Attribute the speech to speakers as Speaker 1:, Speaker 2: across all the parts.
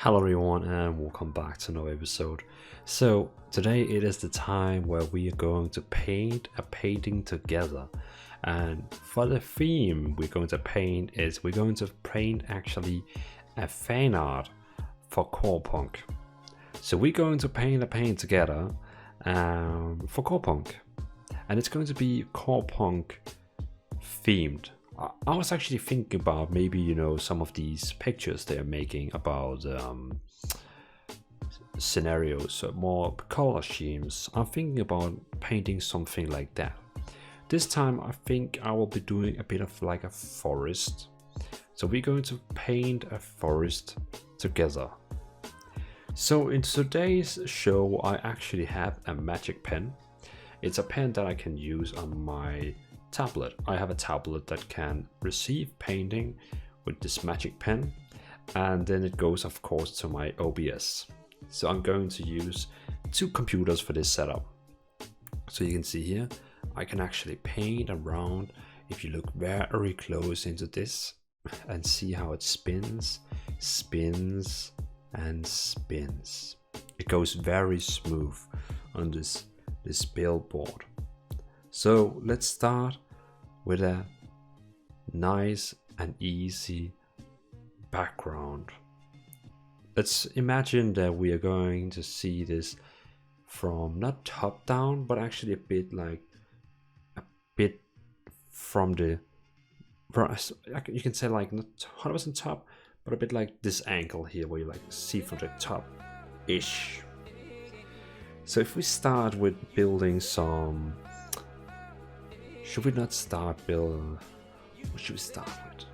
Speaker 1: Hello everyone and welcome back to another episode. So today it is the time where we are going to paint a painting together, and for the theme we're going to paint is we're going to paint actually a fan art for Corepunk. So we're going to paint a paint together for Corepunk, and it's going to be Corepunk themed. I was actually thinking about maybe, some of these pictures they're making about scenarios, more color schemes. I'm thinking about painting something like that. This time I think I will be doing a bit of like a forest. So we're going to paint a forest together. So in today's show I actually have a magic pen. It's a pen that I can use on my tablet. I have a tablet that can receive painting with this magic pen, and then it goes of course to my OBS. So I'm going to use two computers for this setup. So you can see here I can actually paint around. If you look very close into this and see how it spins and spins, it goes very smooth on this billboard. So let's start with a nice and easy background. Let's imagine that we are going to see this from not top down, but actually a bit from the, you can say like not 100% top, but a bit like this angle here where you like see from the top-ish. So if we start with building some, should we not start building, what should we start with?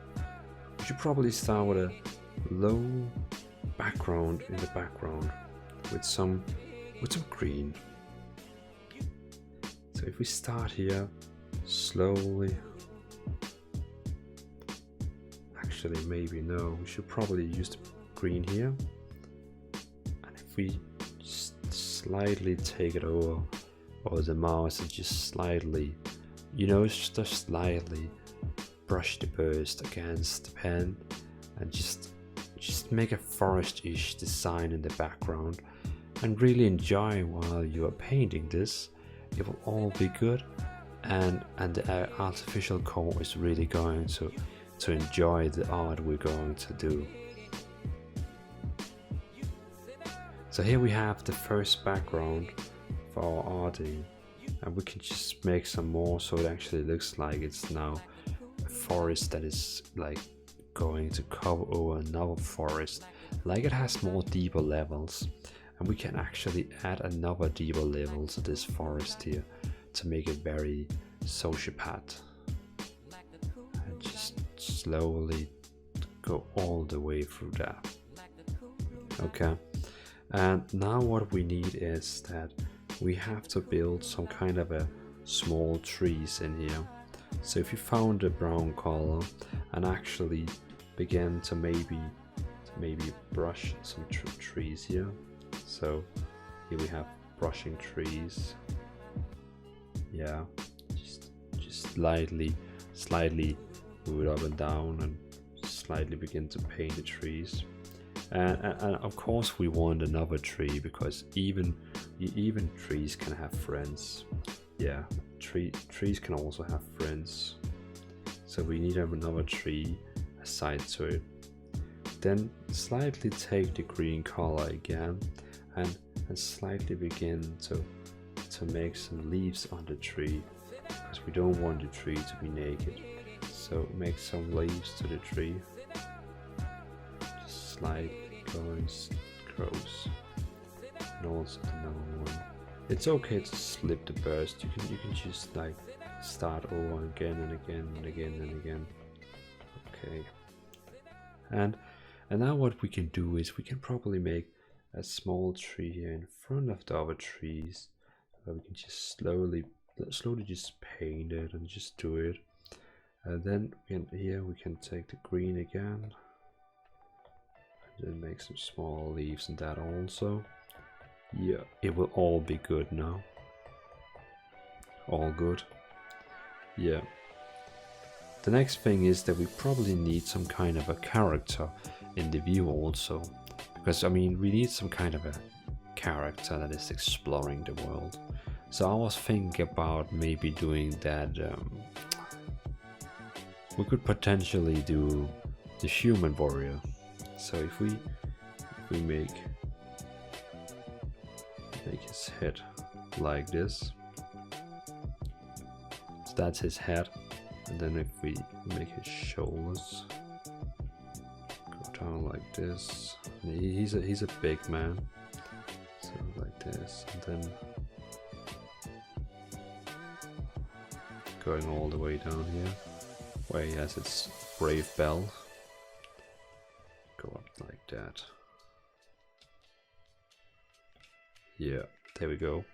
Speaker 1: We should probably start with a low background in the background with some green. So if we start here slowly, actually maybe no, we should probably use the green here, and if we just slightly take it over the mouse and just slightly, just slightly brush the burst against the pen and just make a forest-ish design in the background and really enjoy while you are painting this. It will all be good, and the artificial core is really going to enjoy the art we're going to do. So here we have the first background for our arting, and we can just make some more so it actually looks like it's now a forest that is like going to cover over another forest, like it has more deeper levels, and we can actually add another deeper level to this forest here to make it very sociopath, and just slowly go all the way through that. Okay, and now what we need is that we have to build some kind of a small trees in here. So if you found the brown color and actually begin to maybe brush some trees here. So here we have brushing trees. Yeah, just slightly move it up and down and slightly begin to paint the trees. And of course we want another tree, because even trees can have friends. Yeah, trees can also have friends. So we need another tree aside to it. Then slightly take the green color again and slightly begin to make some leaves on the tree, because we don't want the tree to be naked. So make some leaves to the tree. Just slightly going close. And also another one. It's okay to slip the burst. You can just like start over again and again and again and again. Okay. And now what we can do is we can probably make a small tree here in front of the other trees. So we can just slowly just paint it and just do it. And then here we can take the green again. And then make some small leaves in that also. Yeah, it will all be good now. All good. Yeah. The next thing is that we probably need some kind of a character in the view also, because I mean we need some kind of a character that is exploring the world. So I was thinking about maybe doing that. We could potentially do the human warrior. So if we make his head like this, so that's his head, and then if we make his shoulders go down like this, he's a big man, so like this, and then going all the way down here where he has its brave bell, go up like that. Yeah, there we go.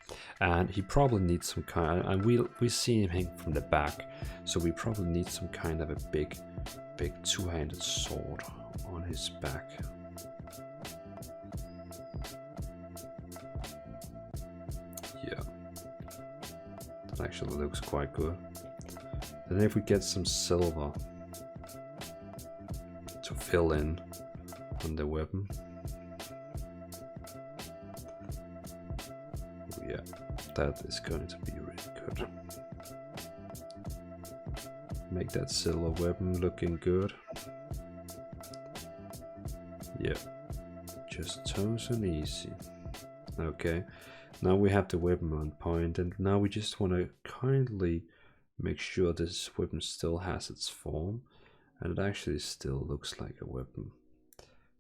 Speaker 1: And he probably needs some kind, and we see him hang from the back, so we probably need some kind of a big two-handed sword on his back. Yeah, that actually looks quite good. Then if we get some silver to fill in on the weapon. Yeah, that is going to be really good. Make that silver weapon looking good. Yeah, just toes and easy. Okay, now we have the weapon on point, and now we just want to kindly make sure this weapon still has its form, and it actually still looks like a weapon.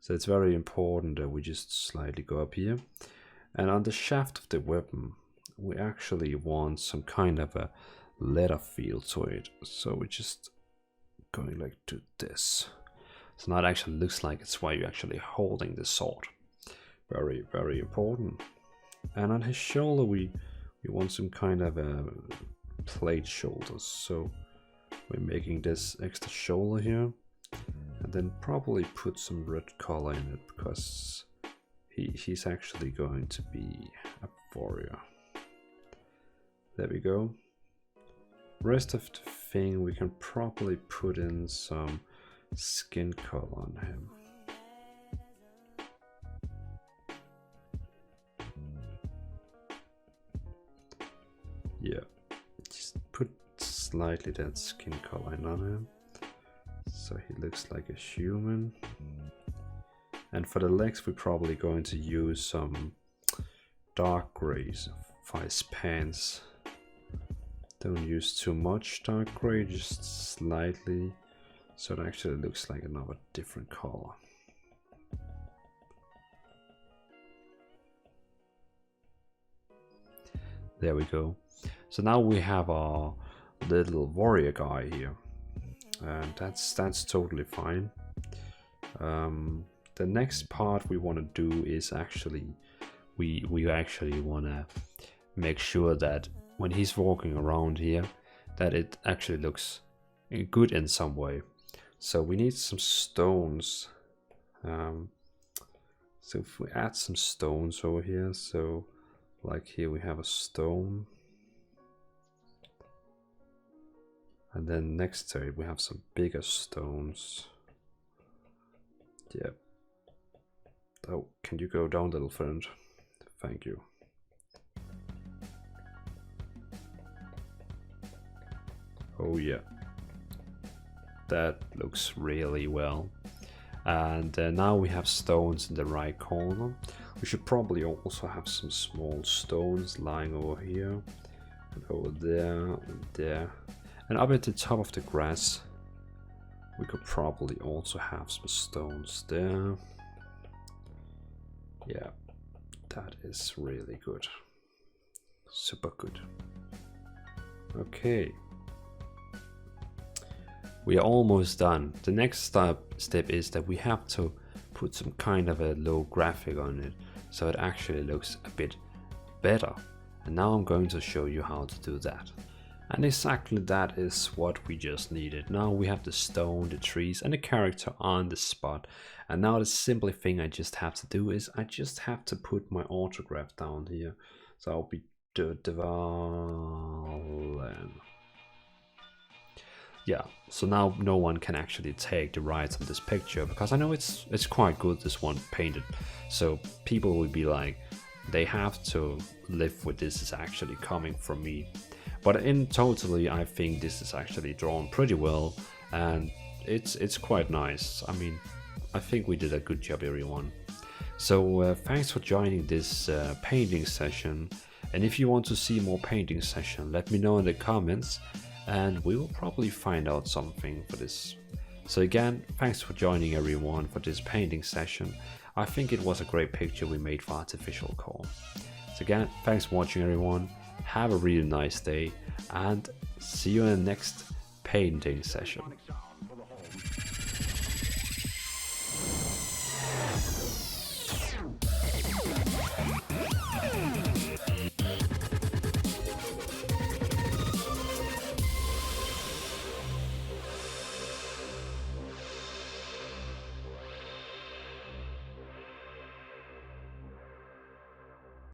Speaker 1: So it's very important that we just slightly go up here. And on the shaft of the weapon, we actually want some kind of a leather feel to it. So we're just going like to this. So now it actually looks like it's why you're actually holding the sword. Very, very important. And on his shoulder, we want some kind of a plate shoulders. So we're making this extra shoulder here. And then probably put some red color in it, because he's actually going to be a warrior. There we go. Rest of the thing we can probably put in some skin color on him. Yeah, just put slightly that skin color in on him, so he looks like a human. And for the legs, we're probably going to use some dark grays for his pants. Don't use too much dark gray, just slightly, so it actually looks like another different color. There we go. So now we have our little warrior guy here, and that's totally fine. The next part we want to do is actually we actually want to make sure that when he's walking around here, that it actually looks good in some way. So we need some stones. So if we add some stones over here, so like here we have a stone, and then next to it we have some bigger stones. Yeah. Oh, can you go down, little friend? Thank you. Oh yeah, that looks really well. And now we have stones in the right corner. We should probably also have some small stones lying over here, and over there, and there. And up at the top of the grass, we could probably also have some stones there. Yeah, that is really good. Super good. Okay. We are almost done. The next step is that we have to put some kind of a low graphic on it, so it actually looks a bit better. And now I'm going to show you how to do that. And exactly that is what we just needed. Now we have the stone, the trees, and the character on the spot. And now the simple thing I just have to do is I just have to put my autograph down here. So I'll be Dvalin. yeah, so now no one can actually take the rights of this picture, because I know it's quite good, this one painted. So people will be like, they have to live with this is actually coming from me. But in totally, I think this is actually drawn pretty well, and it's quite nice. I mean, I think we did a good job, everyone. So thanks for joining this painting session. And if you want to see more painting session, let me know in the comments, and we will probably find out something for this. So again, thanks for joining everyone for this painting session. I think it was a great picture we made for Artificial Core. So again, thanks for watching everyone. Have a really nice day, and see you in the next painting session.